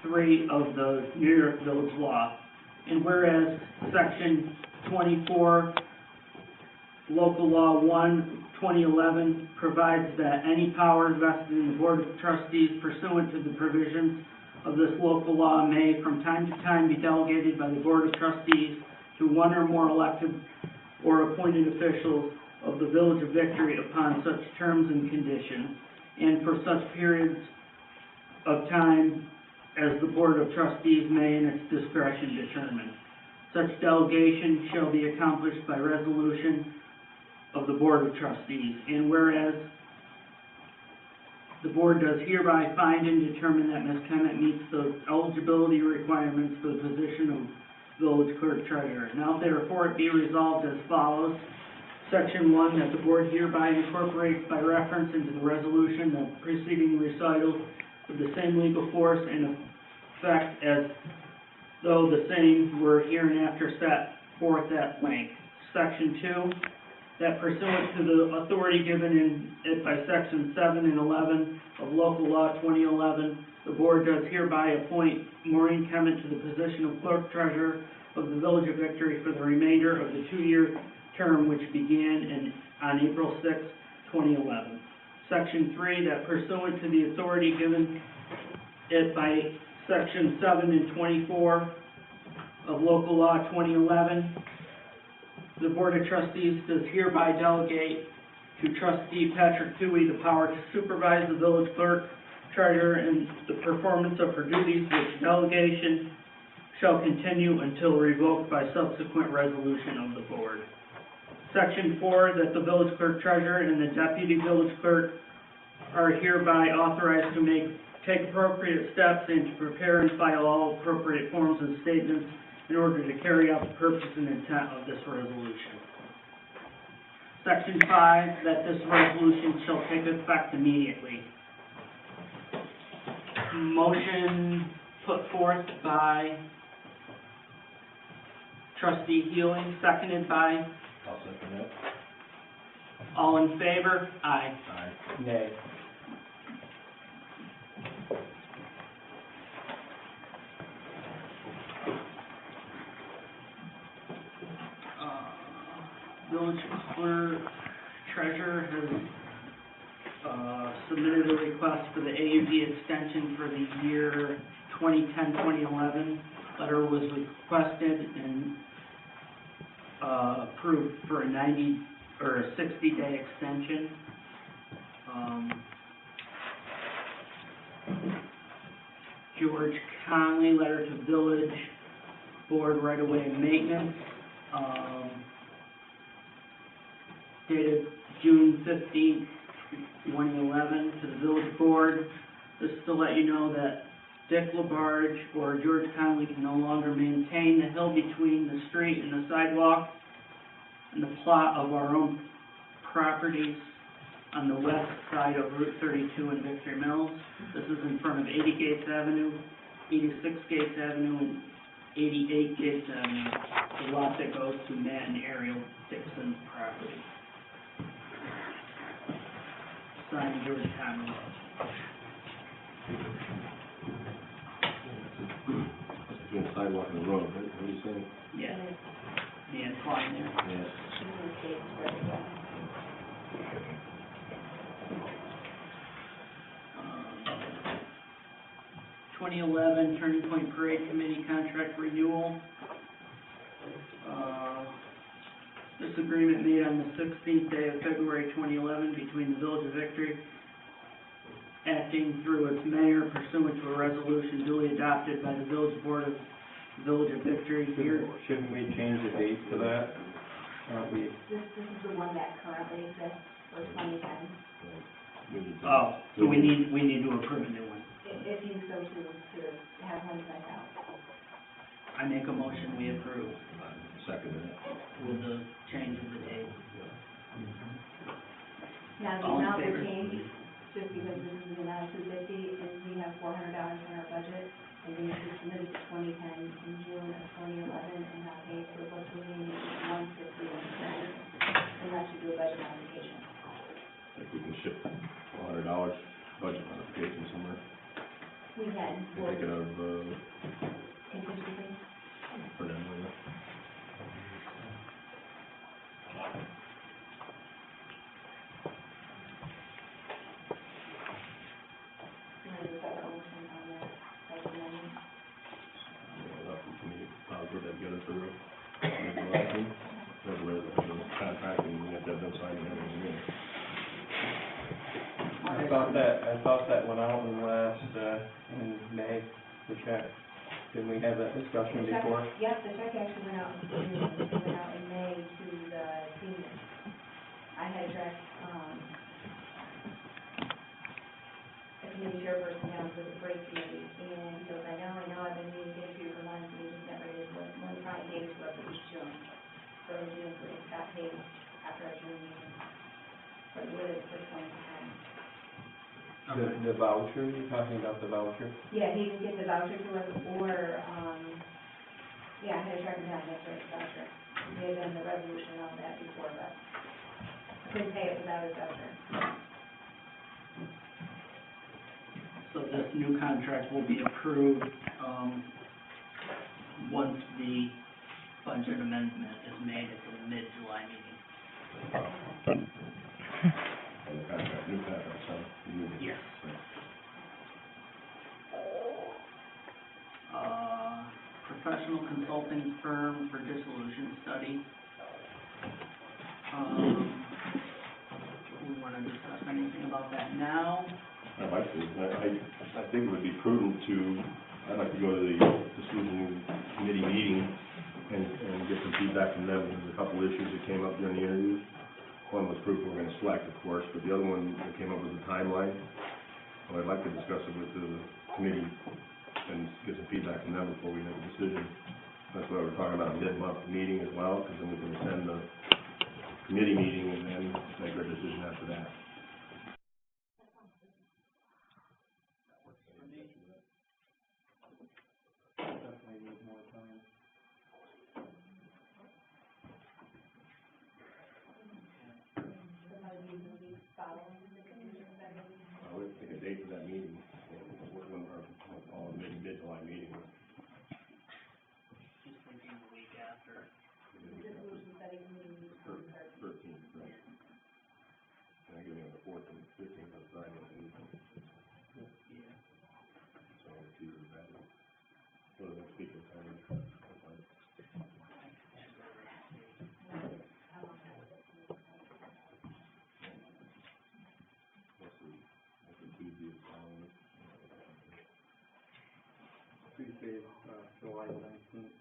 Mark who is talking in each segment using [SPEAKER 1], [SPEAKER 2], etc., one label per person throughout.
[SPEAKER 1] 3 of the New York Village Law. And whereas Section 24, Local Law 1, 2011 provides that any powers vested in the Board of Trustees pursuant to the provisions of this local law may from time to time be delegated by the Board of Trustees to one or more elected or appointed officials of the Village of Victory upon such terms and conditions, and for such periods of time as the Board of Trustees may in its discretion determine. Such delegation shall be accomplished by resolution of the Board of Trustees. And whereas the Board does hereby find and determine that Ms. Kemet meets the eligibility requirements for the position of Village Clerk Treasurer. Now therefore it be resolved as follows. Section 1, that the Board hereby incorporates by reference into the resolution the preceding recitals with the same legal force and effect as though the same were hereinafter set forth at length. Section 2, that pursuant to the authority given in it by Section 7 and 11 of Local Law 2011, the Board does hereby appoint Maureen Kemet to the position of Clerk Treasurer of the Village of Victory for the remainder of the 2-year term which began on April 6, 2011. Section 3, that pursuant to the authority given it by Section 7 and 24 of Local Law 2011, the Board of Trustees does hereby delegate to Trustee Patrick Dewey the power to supervise the Village Clerk Treasurer in the performance of her duties, which delegation shall continue until revoked by subsequent resolution of the Board. Section 4, that the Village Clerk Treasurer and the Deputy Village Clerk are hereby authorized to take appropriate steps and to prepare and file all appropriate forms and statements in order to carry out the purpose and intent of this resolution. Section 5, that this resolution shall take effect immediately. Motion put forth by Trustee Healing, seconded by?
[SPEAKER 2] I'll second that.
[SPEAKER 1] All in favor? Aye.
[SPEAKER 2] Aye.
[SPEAKER 3] Nay.
[SPEAKER 1] Village Clerk Treasurer has submitted a request for the AUD extension for the year 2010-2011. Letter was requested and approved for a 90 or a 60-day extension. George Conley, letter to Village Board right-of-way and maintenance. Dated June 15th, 2011, to the Village Board. This is to let you know that Dick LaBarge or George Conley can no longer maintain the hill between the street and the sidewalk and the plot of our own properties on the west side of Route 32 in Victory Mills. This is in front of 80 Gates Avenue, 86 Gates Avenue, and 88 Gates Avenue, the lot that goes to Matt and Ariel Dixon's property. Signed, George Conley.
[SPEAKER 2] Between the sidewalk and the road, right? What are you saying?
[SPEAKER 1] Yeah. The incline there.
[SPEAKER 2] Yes.
[SPEAKER 1] 2011 Turning Point Parade Committee contract renewal. This agreement made on the 16th day of February 2011 between the Village of Victory, acting through its mayor pursuant to a resolution duly adopted by the Village Board of the Village of Victory here.
[SPEAKER 3] Shouldn't we change the date to that? Aren't we?
[SPEAKER 4] This is the one that currently exists for 2010.
[SPEAKER 1] Oh, so we need to approve a new one.
[SPEAKER 4] If you so choose to have one sent out.
[SPEAKER 1] I make a motion, we approve
[SPEAKER 2] Second that.
[SPEAKER 1] with the change of the date.
[SPEAKER 4] Now, the
[SPEAKER 1] All in
[SPEAKER 4] amount
[SPEAKER 1] favor?
[SPEAKER 4] will change, just because this is the amount of $250, and we have $400 in our budget, and we submitted to 2010 in June of 2011, and got paid for what's remaining $150 unless you do a budget modification.
[SPEAKER 2] If we can ship $100 budget modification somewhere.
[SPEAKER 4] We can.
[SPEAKER 2] Take it out of, for the election, for the contract, and we have to have them sign and everything in.
[SPEAKER 3] I thought that went out in May, the check. Did we have that discussion
[SPEAKER 4] The check-
[SPEAKER 3] before?
[SPEAKER 4] Yep, the check actually went out in June, it went out in May to the seniors. I had addressed, a committee chairperson down to the break committee, and he goes, I know, I've been meaning to get you for months, and you just never did, when Friday gave it to us, it was June. So in June, so it got paid after our June meeting, but it was for 2010.
[SPEAKER 3] The voucher, you're talking about the voucher?
[SPEAKER 4] Yeah, he didn't get the voucher to us, or, yeah, I had to track him down, that's right, the voucher. We had done the resolution on that before, but couldn't pay it without his voucher.
[SPEAKER 1] So this new contract will be approved, once the budget amendment is made at the mid-July meeting.
[SPEAKER 2] And the contract, new contract, so.
[SPEAKER 1] Yes. Professional consulting firm for dissolution study. We wanna discuss anything about that now?
[SPEAKER 2] I'd like to, I think it would be prudent I'd like to go to the dissolution committee meeting and get some feedback from them. There's a couple issues that came up during the interviews. One was proof we're gonna select, of course, but the other one that came up was a timeline. So I'd like to discuss it with the committee and get some feedback from them before we make a decision. That's why we're talking about a mid-month meeting as well, because then we can attend the committee meeting and then make our decision after that.
[SPEAKER 3] Definitely need more time.
[SPEAKER 2] I would pick a date for that meeting, when our, maybe mid-July meeting.
[SPEAKER 1] Just thinking the week after.
[SPEAKER 4] Dissolution study meeting on the 13th.
[SPEAKER 2] 13th, right. And I give you the 14th, 15th on Friday,
[SPEAKER 1] Yeah.
[SPEAKER 2] so it's either that or, what are the speakers, Tuesday, following.
[SPEAKER 3] Tuesday, July 19th.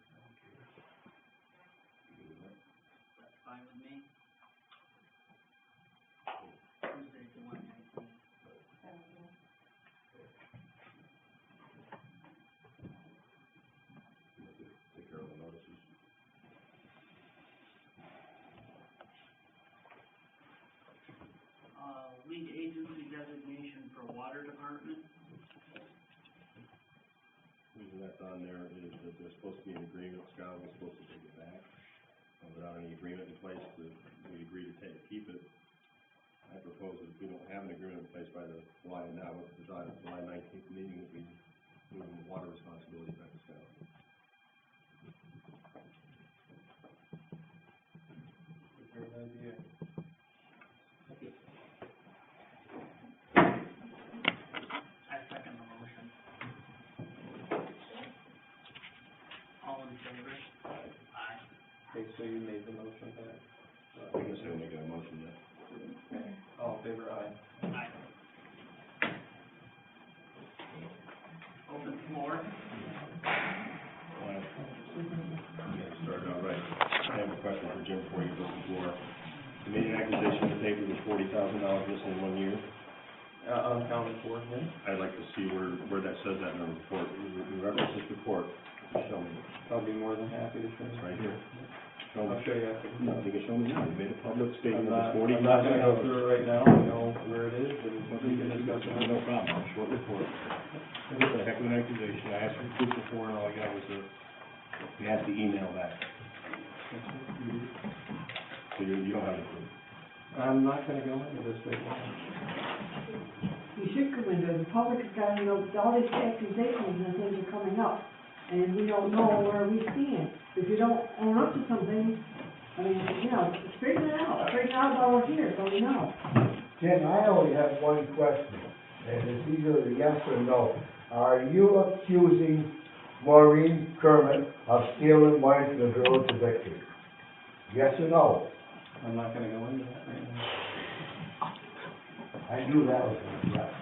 [SPEAKER 1] That's fine with me. Tuesday, July 19th.
[SPEAKER 2] Take care of the notices.
[SPEAKER 1] Lead agency designation for water department.
[SPEAKER 2] Reason that's on there is that there's supposed to be an agreement, Scott was supposed to take it back. Without any agreement in place, we agree to keep it. I propose that if we don't have an agreement in place by the July 19th meeting, that we move the water responsibility back to Scott.
[SPEAKER 3] Great idea.
[SPEAKER 1] I second the motion. All in favor? Aye.
[SPEAKER 3] Okay, so you made the motion, Pat?
[SPEAKER 2] I guess I'll make a motion yet.
[SPEAKER 3] All in favor, aye.
[SPEAKER 1] Aye. Open floor.
[SPEAKER 2] Start out right. I have a question for Jim before you go to the floor. The meeting accusation in the paper was $40,000 missing in 1 year.
[SPEAKER 3] Unaccounted for, yeah?
[SPEAKER 2] I'd like to see where that says that in the report. We reference this report. Show me.
[SPEAKER 3] I'll be more than happy to show
[SPEAKER 2] It's
[SPEAKER 3] you.
[SPEAKER 2] right here. Show me.
[SPEAKER 3] I'll show you after.
[SPEAKER 2] No, you can show me now. You made a public statement.
[SPEAKER 3] I'm
[SPEAKER 2] It's
[SPEAKER 3] not gonna go
[SPEAKER 2] $40,000.
[SPEAKER 3] through it right now, I know where it is, and we can discuss it.
[SPEAKER 2] No problem. Short report. What the heck of an accusation. I asked for proof before, and all I got was a nasty email back. So you don't have the proof.
[SPEAKER 3] I'm not gonna go into this right now.
[SPEAKER 5] You should come into, the public has got to know, all these accusations and things are coming up, and we don't know where we stand. If you don't own up to something, I mean, straighten it out while we're here, so we know.
[SPEAKER 6] Jen, I only have one question, and it's either a yes or no. Are you accusing Maureen Kermit of stealing money from the road to victory? Yes or no?
[SPEAKER 3] I'm not gonna go into that right now.
[SPEAKER 6] I knew that was gonna be right.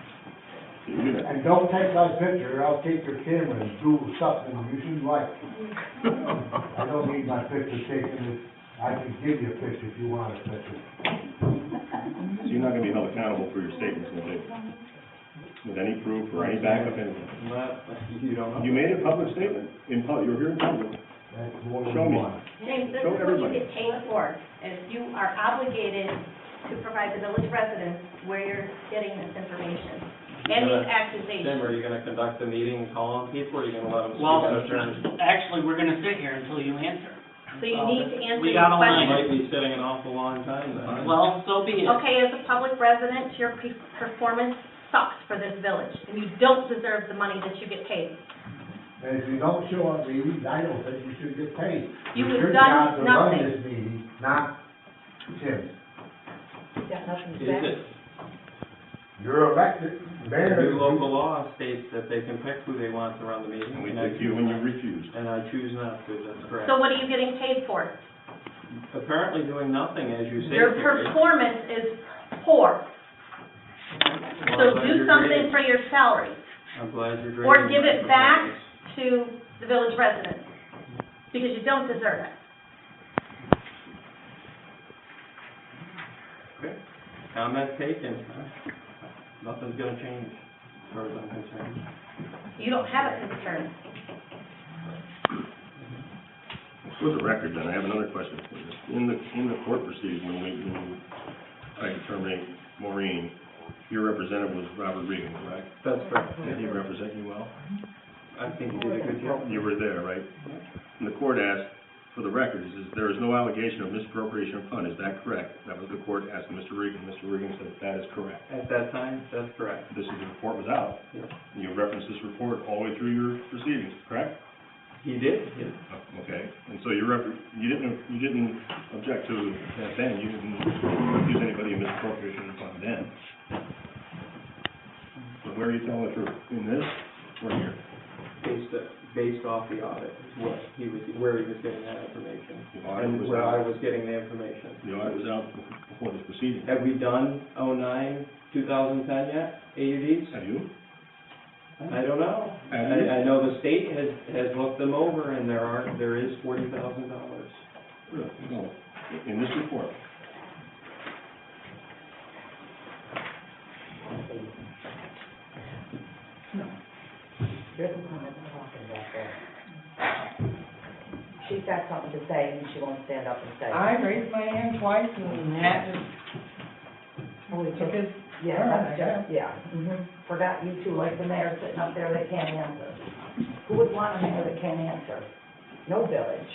[SPEAKER 2] You do that.
[SPEAKER 6] And don't take my picture, I'll take your camera and do something you shouldn't like. I don't need my picture taken, I can give you a picture if you want a picture.
[SPEAKER 2] So you're not gonna be held accountable for your statements, okay? With any proof or any backup, anything.
[SPEAKER 3] Not, you don't know.
[SPEAKER 2] You made a public statement in public, you were here in public.
[SPEAKER 6] That's more than
[SPEAKER 2] Show me.
[SPEAKER 6] one.
[SPEAKER 4] James, this
[SPEAKER 2] Show
[SPEAKER 4] is what you
[SPEAKER 2] everybody.
[SPEAKER 4] get paid for, is you are obligated to provide the village residents where you're getting this information. And these
[SPEAKER 3] Tim,
[SPEAKER 4] accusations.
[SPEAKER 3] are you gonna conduct a meeting and call on people, or are you gonna let them speak
[SPEAKER 1] Well,
[SPEAKER 3] out of turn?
[SPEAKER 1] actually, we're gonna sit here until you answer.
[SPEAKER 4] So you need to answer
[SPEAKER 1] We
[SPEAKER 4] these
[SPEAKER 1] got a line.
[SPEAKER 3] You
[SPEAKER 4] questions.
[SPEAKER 3] might be sitting an awful long time then.
[SPEAKER 1] Well, so be it.
[SPEAKER 4] Okay, as a public resident, your performance sucks for this village, and you don't deserve the money that you get paid.
[SPEAKER 6] And if you don't show up meetings, I don't think you should get paid.
[SPEAKER 4] You
[SPEAKER 6] It's
[SPEAKER 4] have
[SPEAKER 6] your
[SPEAKER 4] done
[SPEAKER 6] job to run
[SPEAKER 4] nothing.
[SPEAKER 6] this meeting, not Tim's.
[SPEAKER 3] Is it?
[SPEAKER 6] You're elected,
[SPEAKER 3] The
[SPEAKER 6] mayor.
[SPEAKER 3] new local law states that they can pick who they want to run the meeting.
[SPEAKER 2] And we
[SPEAKER 3] and I
[SPEAKER 2] picked you
[SPEAKER 3] choose
[SPEAKER 2] when you
[SPEAKER 3] not.
[SPEAKER 2] refused.
[SPEAKER 3] And I choose not to, that's correct.
[SPEAKER 4] So what are you getting paid for?
[SPEAKER 3] Apparently doing nothing, as you say,
[SPEAKER 4] Your
[SPEAKER 3] Terry.
[SPEAKER 4] performance is poor,
[SPEAKER 3] Well,
[SPEAKER 4] so
[SPEAKER 3] I'm glad
[SPEAKER 4] do
[SPEAKER 3] you're
[SPEAKER 4] something
[SPEAKER 3] grading.
[SPEAKER 4] for your salary,
[SPEAKER 3] I'm glad you're grading.
[SPEAKER 4] or give
[SPEAKER 3] my
[SPEAKER 4] it back
[SPEAKER 3] performance.
[SPEAKER 4] to the village residents, because you don't deserve it.
[SPEAKER 3] Okay. Comment taken. Nothing's gonna change, as far as I'm concerned.
[SPEAKER 4] You don't have a concern.
[SPEAKER 2] For the record, then, I have another question for you. In the court proceeding, when we tried to terminate Maureen, your representative was Robert Regan, correct?
[SPEAKER 3] That's correct.
[SPEAKER 2] Did he represent you well?
[SPEAKER 3] I think you did a good job.
[SPEAKER 2] You were there, right? And the court asked, for the record, he says, there is no allegation of misappropriation of fund, is that correct? That was the court asking Mr. Regan. Mr. Regan said, that is correct.
[SPEAKER 3] At that time, that's correct.
[SPEAKER 2] This is, the report was out.
[SPEAKER 3] Yes.
[SPEAKER 2] You referenced this report all the way through your proceedings, correct?
[SPEAKER 3] He did, yes.
[SPEAKER 2] Oh, okay, and so you didn't object to that then, you didn't accuse anybody of misappropriation of fund then. So where are you telling the truth? In this or here?
[SPEAKER 3] Based off the audit, is what he was, where he was getting that information.
[SPEAKER 2] The audit
[SPEAKER 3] And
[SPEAKER 2] was
[SPEAKER 3] where I
[SPEAKER 2] out.
[SPEAKER 3] was getting the information.
[SPEAKER 2] The audit was out before this proceeding.
[SPEAKER 3] Have we done 2010 yet, AUDs?
[SPEAKER 2] Have you?
[SPEAKER 3] I don't know.
[SPEAKER 2] Have you?
[SPEAKER 3] I know the state has looked them over, and there is $40,000.
[SPEAKER 2] Really? No. In this report?
[SPEAKER 7] There's a woman talking back there. She's got something to say, and she won't stand up and say.
[SPEAKER 8] I raised my hand twice and had to,
[SPEAKER 7] Oh, we
[SPEAKER 8] took
[SPEAKER 7] just-
[SPEAKER 8] his
[SPEAKER 7] Yeah,
[SPEAKER 8] turn, I
[SPEAKER 7] that's
[SPEAKER 8] guess.
[SPEAKER 7] just, yeah, Forgot you two, like the mayor sitting up there that can't answer. Who would want a mayor that can't answer? No village.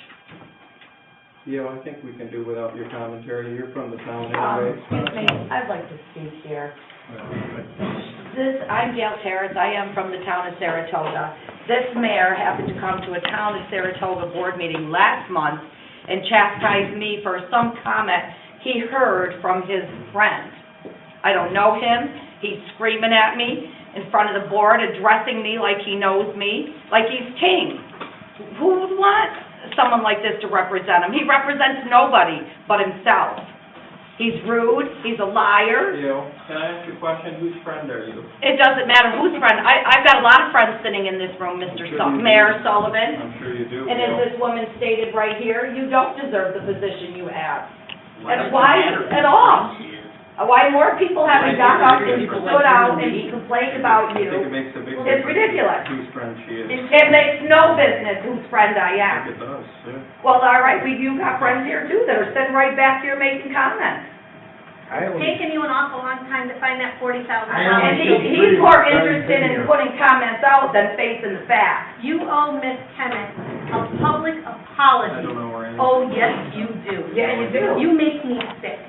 [SPEAKER 3] Yeah, I think we can do without your commentary. You're from the town anyway.
[SPEAKER 7] Excuse me, I'd like to speak here.
[SPEAKER 2] Right.
[SPEAKER 7] I'm Gail Terrace, I am from the town of Saratoga. This mayor happened to come to a town of Saratoga board meeting last month and chastised me for some comment he heard from his friend. I don't know him, he's screaming at me in front of the board, addressing me like he knows me, like he's king. Who would want someone like this to represent him? He represents nobody but himself. He's rude, he's a liar.
[SPEAKER 3] Gail, can I ask you a question? Whose friend are you?
[SPEAKER 7] It doesn't matter whose friend. I've got a lot of friends sitting in this room, Mr.
[SPEAKER 3] I'm sure you do.
[SPEAKER 7] Mayor Sullivan.
[SPEAKER 3] I'm sure you do,
[SPEAKER 7] And as
[SPEAKER 3] Gail.
[SPEAKER 7] this woman stated right here, you don't deserve the position you have.
[SPEAKER 1] Why
[SPEAKER 7] And
[SPEAKER 1] does it
[SPEAKER 7] why
[SPEAKER 1] matter
[SPEAKER 7] at all?
[SPEAKER 1] who she is?
[SPEAKER 7] Why more people haven't got up and stood out and complained about
[SPEAKER 3] I think it
[SPEAKER 7] you?
[SPEAKER 3] makes a big
[SPEAKER 7] It's
[SPEAKER 3] difference
[SPEAKER 7] ridiculous.
[SPEAKER 3] whose friend she is.
[SPEAKER 7] It makes no business whose friend I
[SPEAKER 3] I
[SPEAKER 7] am.
[SPEAKER 3] think it does, yeah.
[SPEAKER 7] Well, all right, you got friends here too that are sitting right back here making comments.
[SPEAKER 4] It's taken you an awful long time to find that $40,000.
[SPEAKER 7] And he's more interested in putting comments out than facing the facts.
[SPEAKER 4] You owe Miss Kennett a public
[SPEAKER 3] I
[SPEAKER 4] apology.
[SPEAKER 3] don't know where I am.
[SPEAKER 4] Oh, yes, you do.
[SPEAKER 7] Yeah, you do.
[SPEAKER 4] You make me sick.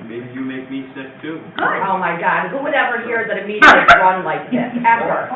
[SPEAKER 3] Maybe you make me sick too.
[SPEAKER 7] Oh, my God, who would ever hear that a meeting is run like this, ever?